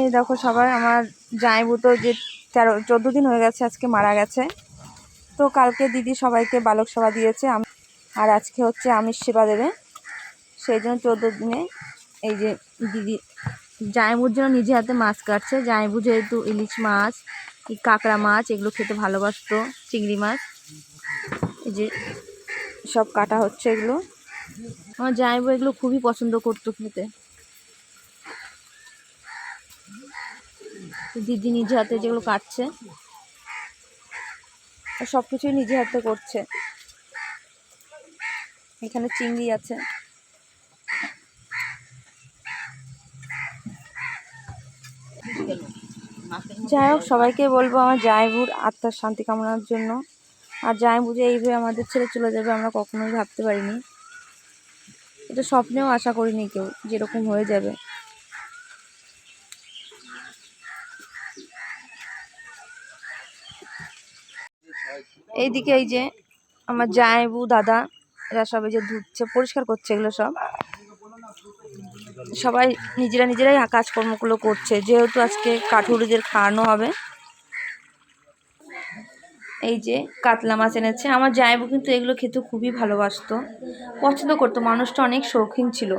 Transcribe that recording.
এই দেখো সবাই, আমার জামাইবু তো যে 14 দিন হয়ে গেছে আজকে মারা গেছে। তো কালকে দিদি সবাইকে বালক সেবা দিয়েছে, আর আজকে হচ্ছে আমিষ সেবা দেবে। সেই জন্য 14 দিনে এই যে দিদি জামাইবুর জন্য নিজে হাতে মাছ কাটছে। জামাইবু যেহেতু ইলিশ মাছ, কাঁকড়া মাছ এগুলো খেতে ভালোবাসতো, চিংড়ি মাছ, এই যে সব কাটা হচ্ছে এগুলো। আমার জামাইবু এগুলো খুবই পছন্দ করতো খেতে। দিদি নিজে হাতে যেগুলো কাটছে, সব কিছুই নিজে হাতে করছে। এখানে চিংড়ি আছে। যাই হোক, সবাইকে বলবো আমার জামাইবুর আত্মার শান্তি কামনার জন্য। আর জামাইবু যে এইভাবে আমাদের ছেড়ে চলে যাবে আমরা কখনোই ভাবতে পারিনি, এটা স্বপ্নেও আশা করিনি কেউ যেরকম হয়ে যাবে। এইদিকে এই যে আমার জামাইবু দাদা এরা সবাই যে ধুচ্ছে, পরিষ্কার করছে, এগুলো সবাই নিজেরাই কাজকর্মগুলো করছে, যেহেতু আজকে কাঠুরিদের খাওয়ানো হবে। এই যে কাতলা মাছ এনেছে। আমার জামাইবু কিন্তু এগুলো খেতে খুবই ভালোবাসতো, পছন্দ করতো, মানুষটা অনেক শৌখিন ছিল।